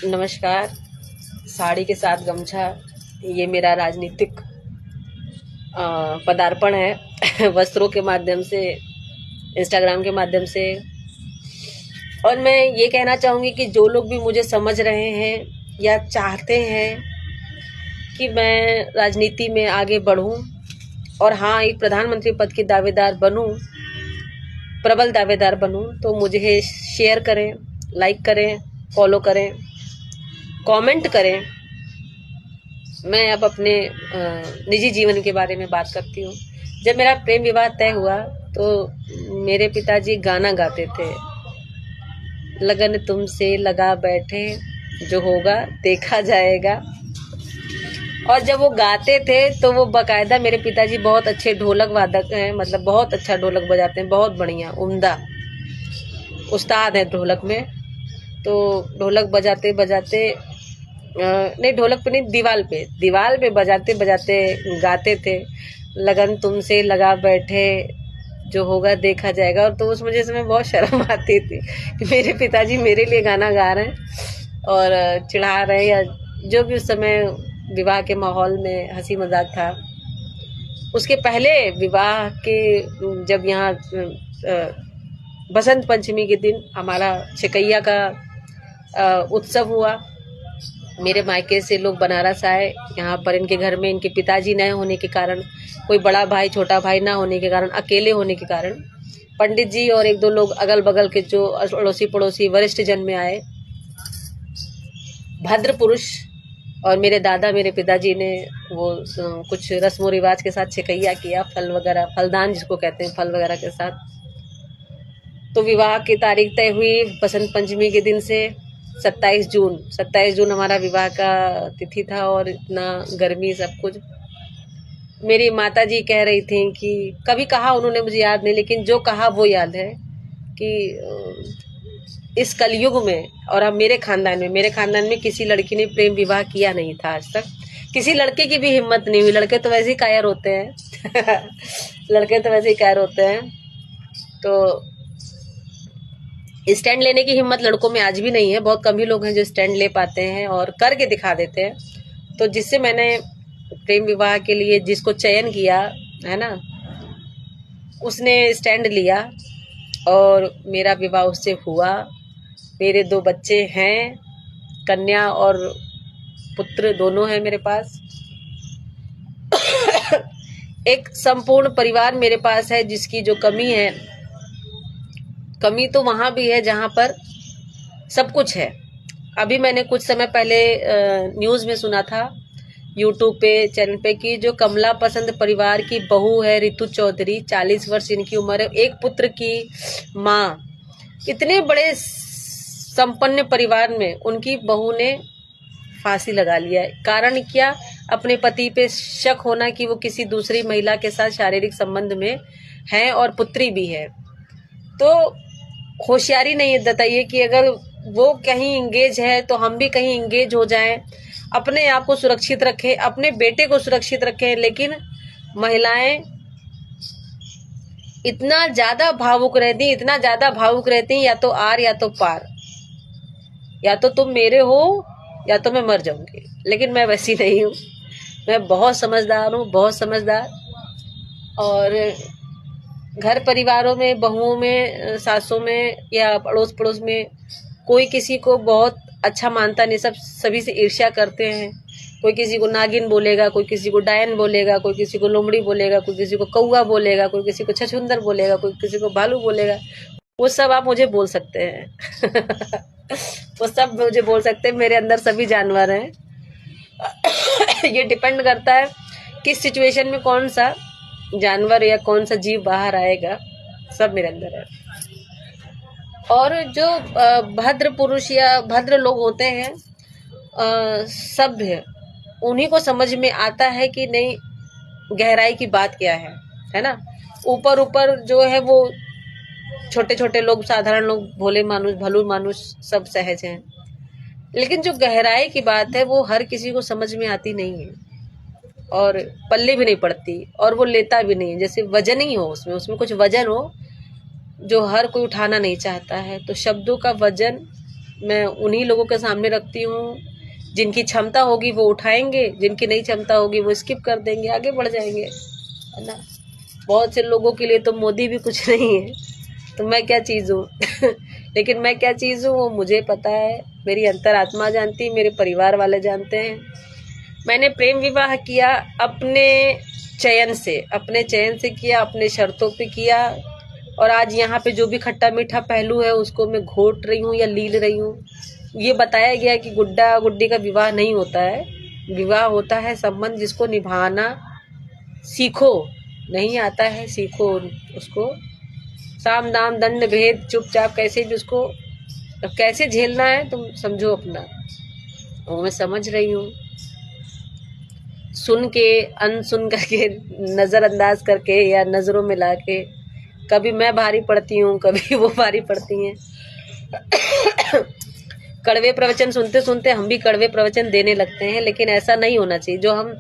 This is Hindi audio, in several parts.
नमस्कार। साड़ी के साथ गमछा, ये मेरा राजनीतिक पदार्पण है वस्त्रों के माध्यम से, इंस्टाग्राम के माध्यम से। और मैं ये कहना चाहूँगी कि जो लोग भी मुझे समझ रहे हैं या चाहते हैं कि मैं राजनीति में आगे बढ़ूं और हाँ, एक प्रधानमंत्री पद की दावेदार बनूं, प्रबल दावेदार बनूं, तो मुझे शेयर करें, लाइक करें, फॉलो करें, कमेंट करें। मैं अब अपने निजी जीवन के बारे में बात करती हूँ। जब मेरा प्रेम विवाह तय हुआ तो मेरे पिताजी गाना गाते थे, लगन तुमसे लगा बैठे, जो होगा देखा जाएगा। और जब वो गाते थे तो वो बाकायदा, मेरे पिताजी बहुत अच्छे ढोलक वादक हैं, मतलब बहुत अच्छा ढोलक बजाते हैं, बहुत बढ़िया, उम्दा उस्ताद है ढोलक में। तो ढोलक बजाते बजाते नहीं, ढोलक पे नहीं, दीवाल पे बजाते बजाते गाते थे, लगन तुमसे लगा बैठे, जो होगा देखा जाएगा। और तो उस मुझे समय बहुत शर्म आती थी कि मेरे पिताजी मेरे लिए गाना गा रहे हैं और चिढ़ा रहे हैं, या जो भी उस समय विवाह के माहौल में हंसी मजाक था। उसके पहले विवाह के, जब यहाँ बसंत पंचमी के दिन हमारा छकैया का उत्सव हुआ, मेरे मायके से लोग बनारस आए यहाँ पर। इनके घर में इनके पिताजी न होने के कारण, कोई बड़ा भाई छोटा भाई ना होने के कारण, अकेले होने के कारण, पंडित जी और एक दो लोग अगल बगल के जो अड़ोसी पड़ोसी वरिष्ठ जन में आए, भद्र पुरुष। और मेरे दादा, मेरे पिताजी ने वो कुछ रस्मों रिवाज के साथ छकैया किया, फल वगैरह, फलदान जिसको कहते हैं, फल वगैरह के साथ। तो विवाह की तारीख तय हुई बसंत पंचमी के दिन से 27 जून हमारा विवाह का तिथि था। और इतना गर्मी, सब कुछ। मेरी माता जी कह रही थी कि, कभी कहा उन्होंने, मुझे याद नहीं, लेकिन जो कहा वो याद है कि इस कलयुग में, और अब मेरे खानदान में किसी लड़की ने प्रेम विवाह किया नहीं था आज तक। किसी लड़के की भी हिम्मत नहीं हुई। लड़के तो वैसे ही कायर होते हैं लड़के तो वैसे ही कायर होते हैं। तो स्टैंड लेने की हिम्मत लड़कों में आज भी नहीं है। बहुत कम ही लोग हैं जो स्टैंड ले पाते हैं और करके दिखा देते हैं। तो जिससे मैंने प्रेम विवाह के लिए जिसको चयन किया है ना, उसने स्टैंड लिया और मेरा विवाह उससे हुआ। मेरे 2 बच्चे हैं, कन्या और पुत्र दोनों हैं मेरे पास एक संपूर्ण परिवार मेरे पास है, जिसकी जो कमी है, कमी तो वहां भी है जहां पर सब कुछ है। अभी मैंने कुछ समय पहले न्यूज में सुना था, यूट्यूब पे, चैनल पे, कि जो कमला पसंद परिवार की बहू है रितु चौधरी, 40 वर्ष इनकी उम्र है, एक पुत्र की माँ, इतने बड़े संपन्न परिवार में उनकी बहू ने फांसी लगा लिया है। कारण क्या? अपने पति पे शक होना कि वो किसी दूसरी महिला के साथ शारीरिक संबंध में है, और पुत्री भी है। तो होशियारी नहीं बताइए कि अगर वो कहीं इंगेज है तो हम भी कहीं इंगेज हो जाएं, अपने आप को सुरक्षित रखें, अपने बेटे को सुरक्षित रखें। लेकिन महिलाएं इतना ज्यादा भावुक रहती, या तो आर या तो पार, या तो तुम मेरे हो या तो मैं मर जाऊंगी। लेकिन मैं वैसी नहीं हूँ। मैं बहुत समझदार हूँ, बहुत समझदार। और घर परिवारों में, बहुओं में, सासों में या अड़ोस पड़ोस में कोई किसी को बहुत अच्छा मानता नहीं। सब सभी से ईर्ष्या करते हैं। कोई किसी को नागिन बोलेगा, कोई किसी को डायन बोलेगा, कोई किसी को लोमड़ी बोलेगा, कोई किसी को कौवा बोलेगा, कोई किसी को छछूंदर बोलेगा, कोई किसी को भालू बोलेगा। वो सब आप मुझे बोल सकते हैं वो सब मुझे बोल सकते हैं। मेरे अंदर सभी जानवर हैं ये डिपेंड करता है किस सिचुएशन में कौन सा जानवर या कौन सा जीव बाहर आएगा, सब मेरे अंदर है। और जो भद्र पुरुष या भद्र लोग होते हैं, सभ्य, उन्हीं को समझ में आता है कि नहीं, गहराई की बात क्या है ना। ऊपर ऊपर जो है वो छोटे छोटे लोग, साधारण लोग, भोले मानुष, भलू मानुष, सब सहज हैं। लेकिन जो गहराई की बात है वो हर किसी को समझ में आती नहीं है, और पल्ले भी नहीं पड़ती, और वो लेता भी नहीं है। जैसे वजन ही हो उसमें कुछ वजन हो जो हर कोई उठाना नहीं चाहता है। तो शब्दों का वजन मैं उन्हीं लोगों के सामने रखती हूँ। जिनकी क्षमता होगी वो उठाएंगे, जिनकी नहीं क्षमता होगी वो स्किप कर देंगे, आगे बढ़ जाएंगे, है ना। बहुत से लोगों के लिए तो मोदी भी कुछ नहीं है, तो मैं क्या चीज़ हूँ। लेकिन मैं क्या चीज़ हूँ वो मुझे पता है, मेरी अंतरात्मा जानती है, मेरे परिवार वाले जानते हैं। मैंने प्रेम विवाह किया अपने चयन से किया, अपने शर्तों पे किया। और आज यहाँ पे जो भी खट्टा मीठा पहलू है उसको मैं घोट रही हूँ या लील रही हूँ। ये बताया गया कि गुड्डा गुड्डी का विवाह नहीं होता है। विवाह होता है संबंध जिसको निभाना सीखो, नहीं आता है सीखो उसको। साम दाम दंड भेद चुपचाप कैसे भी उसको कैसे झेलना है तुम समझो अपना, वो मैं समझ रही हूँ। सुन के अनसुन करके, नज़रअंदाज करके या नज़रों में ला के, कभी मैं भारी पड़ती हूँ, कभी वो भारी पड़ती हैं। कड़वे प्रवचन सुनते सुनते हम भी कड़वे प्रवचन देने लगते हैं, लेकिन ऐसा नहीं होना चाहिए। जो हम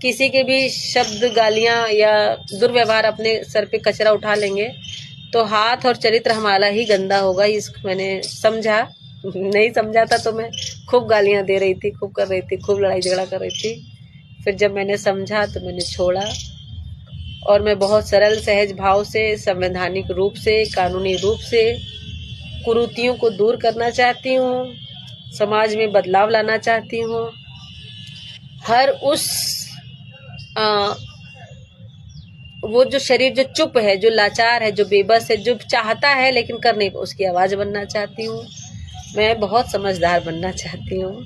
किसी के भी शब्द, गालियाँ या दुर्व्यवहार अपने सर पे कचरा उठा लेंगे तो हाथ और चरित्र हमारा ही गंदा होगा। इसको मैंने समझा, नहीं समझा था तो मैं खूब गालियाँ दे रही थी, खूब कर रही थी, खूब लड़ाई झगड़ा कर रही थी। फिर जब मैंने समझा तो मैंने छोड़ा, और मैं बहुत सरल सहज भाव से, संवैधानिक रूप से, कानूनी रूप से कुरीतियों को दूर करना चाहती हूँ, समाज में बदलाव लाना चाहती हूँ। हर उस वो जो शरीर जो चुप है, जो लाचार है, जो बेबस है, जो चाहता है लेकिन कर नहीं, उसकी आवाज़ बनना चाहती हूँ। मैं बहुत समझदार बनना चाहती हूँ।